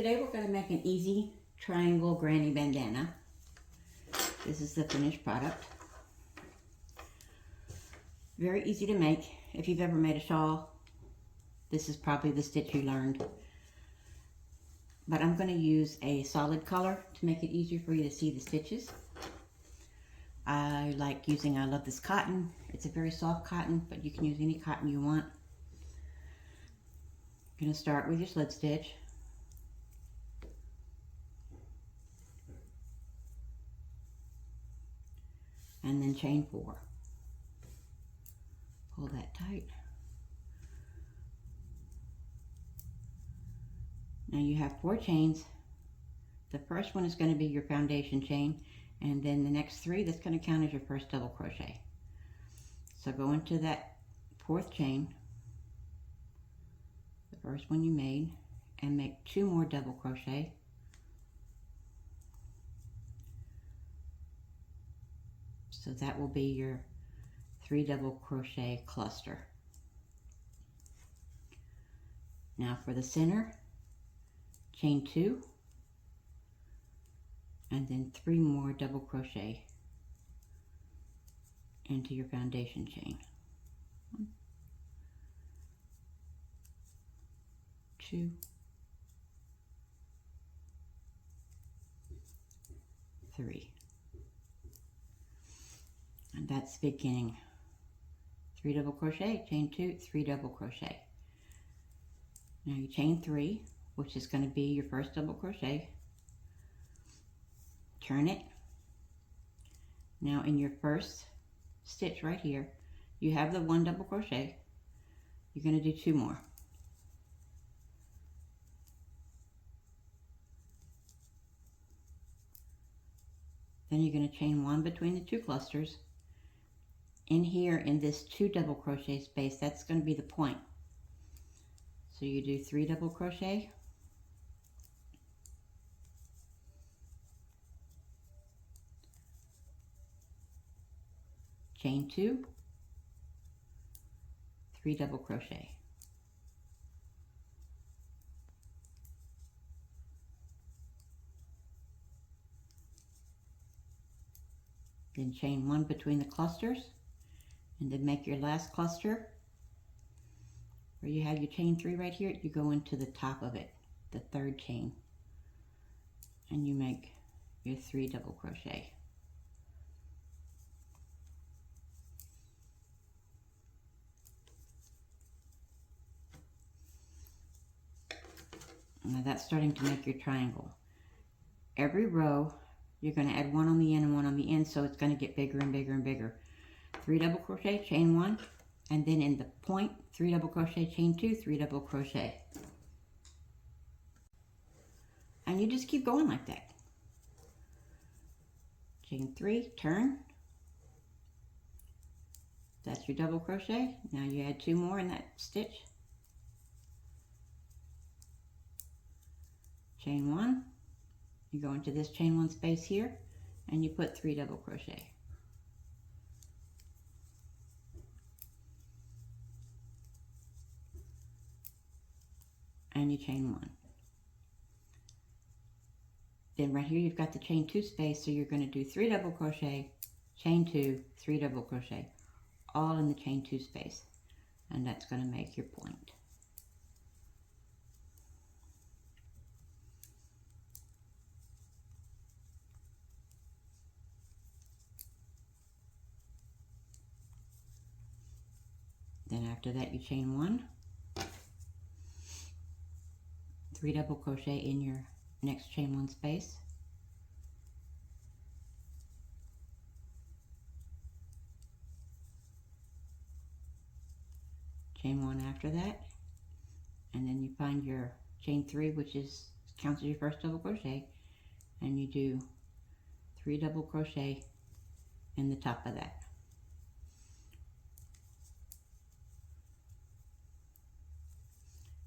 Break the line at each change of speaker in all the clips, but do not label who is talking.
Today we're going to make an easy triangle granny bandana. This is the finished product. Very easy to make. If you've ever made a shawl, this is probably the stitch you learned. But I'm going to use a solid color to make it easier for you to see the stitches. I love this cotton. It's a very soft cotton, but you can use any cotton you want. You're going to start with your slip stitch. And then chain 4. Pull that tight. Now you have 4 chains. The first one is going to be your foundation chain, and then the next 3, that's going to count as your first double crochet. So go into that 4th chain, the first one you made, and make 2 more double crochet. So that will be your 3 double crochet cluster. Now for the center, chain 2, and then 3 more double crochet into your foundation chain. 1, 2, 3. And that's the beginning. 3 double crochet, chain 2, 3 double crochet. Now you chain 3, which is going to be your first double crochet. Turn it. Now in your first stitch right here, you have the 1 double crochet. You're going to do 2 more. Then you're going to chain 1 between the 2 clusters. In here, in this 2 double crochet space, that's going to be the point. So you do 3 double crochet, chain 2, 3 double crochet. Then chain 1 between the clusters, and then make your last cluster where you have your chain 3 right here. You go into the top of it, the 3rd chain, and you make your 3 double crochet. Now that's starting to make your triangle. Every row you're going to add 1 on the end and 1 on the end, so it's going to get bigger and bigger and bigger. 3 double crochet, chain 1, and then in the point, 3 double crochet, chain 2, 3 double crochet. And you just keep going like that. Chain 3, turn. That's your double crochet. Now you add 2 more in that stitch. Chain 1. You go into this chain 1 space here, and you put 3 double crochet. And you chain 1. Then right here you've got the chain 2 space, so you're going to do 3 double crochet, chain 2, 3 double crochet, all in the chain 2 space, and that's going to make your point. Then after that you chain 1, 3 double crochet in your next chain 1 space, chain 1 after that, and then you find your chain 3, which counts as your first double crochet, and you do 3 double crochet in the top of that.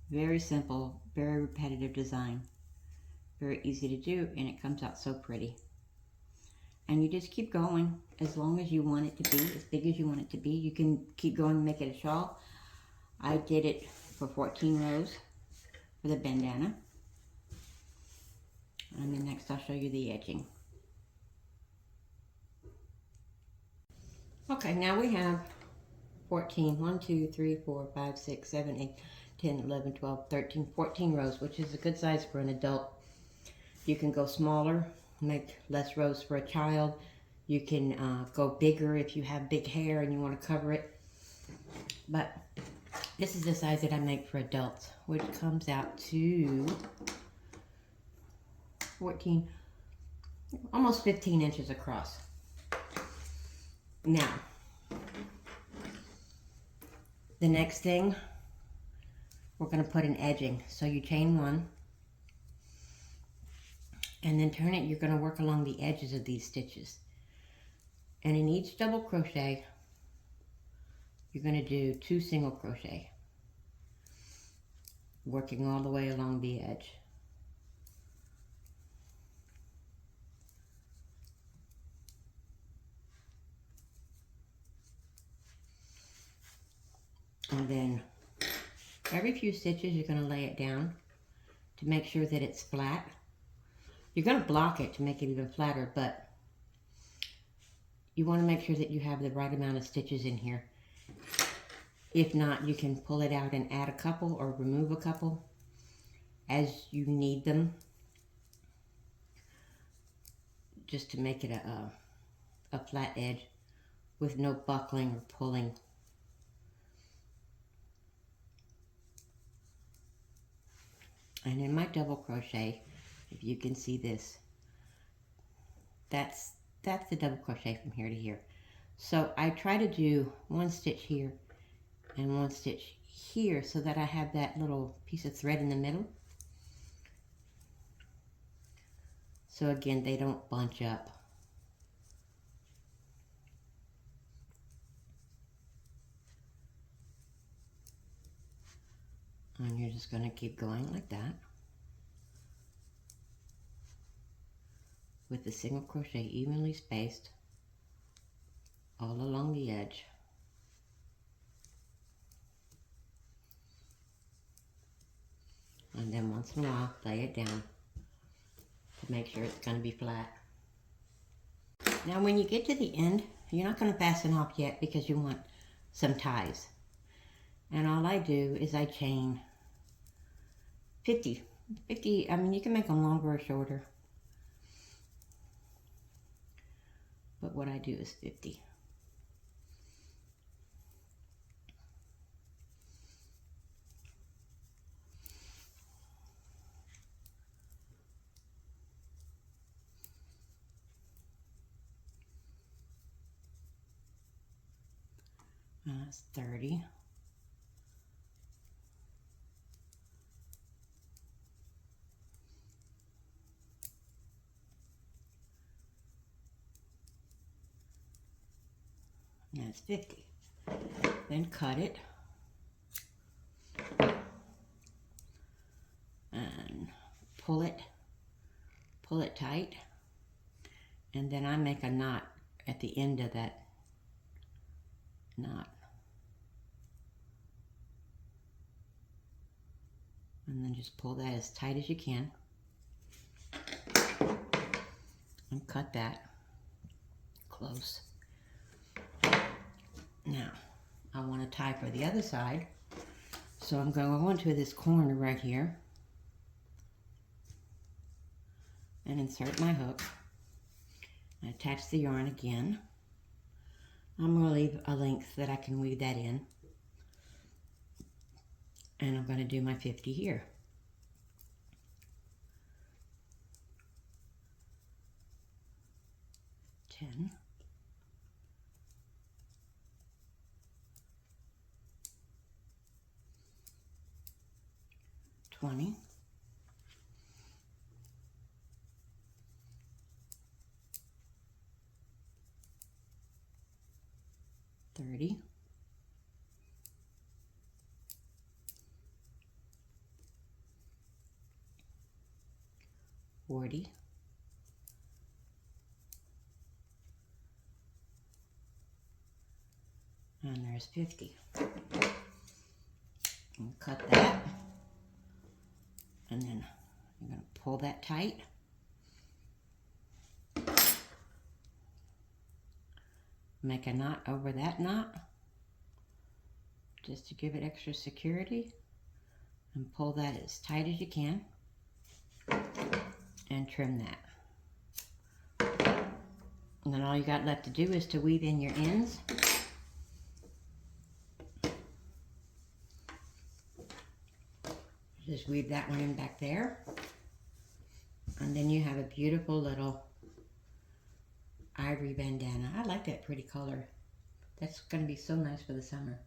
Very simple, very repetitive design. Very easy to do, and it comes out so pretty. And you just keep going as long as you want it to be, as big as you want it to be. You can keep going and make it a shawl. I did it for 14 rows for the bandana. And then next I'll show you the edging. Okay, now we have 14, 1, 2, 3, 4, 5, 6, 7, 8, 10, 11, 12, 13, 14 rows, which is a good size for an adult. You can go smaller, make less rows for a child. You can go bigger if you have big hair and you want to cover it. But this is the size that I make for adults, which comes out to 14, almost 15 inches across. Now, the next thing, we're going to put an edging. So you chain one, and then turn it. You're going to work along the edges of these stitches. And in each double crochet, you're going to do 2 single crochet, working all the way along the edge. And then every few stitches, you're going to lay it down to make sure that it's flat. You're going to block it to make it even flatter, but you want to make sure that you have the right amount of stitches in here. If not, you can pull it out and add a couple or remove a couple as you need them, just to make it a flat edge with no buckling or pulling. And in my double crochet, if you can see this, that's the double crochet from here to here. So I try to do 1 stitch here and 1 stitch here so that I have that little piece of thread in the middle. So again, they don't bunch up. And you're just going to keep going like that with the single crochet evenly spaced all along the edge. And then once in a while, lay it down to make sure it's going to be flat. Now when you get to the end, you're not going to fasten off yet because you want some ties. And all I do is I chain 50. I mean, you can make them longer or shorter, but what I do is 50. That's 30. That's 50. Then cut it and pull it tight, and then I make a knot at the end of that knot, and then just pull that as tight as you can and cut that close. Now, I want to tie for the other side, so I'm going to go into this corner right here and insert my hook and attach the yarn again. I'm going to leave a length that I can weave that in, and I'm going to do my 50 here. Ten. 20, 30, 40, and there's 50. And cut that, and then you're going to pull that tight make a knot over that knot just to give it extra security, and pull that as tight as you can and trim that. And then all you got left to do is to weave in your ends. Just weave that one in back there. And then you have a beautiful little ivory bandana. I like that pretty color. That's going to be so nice for the summer.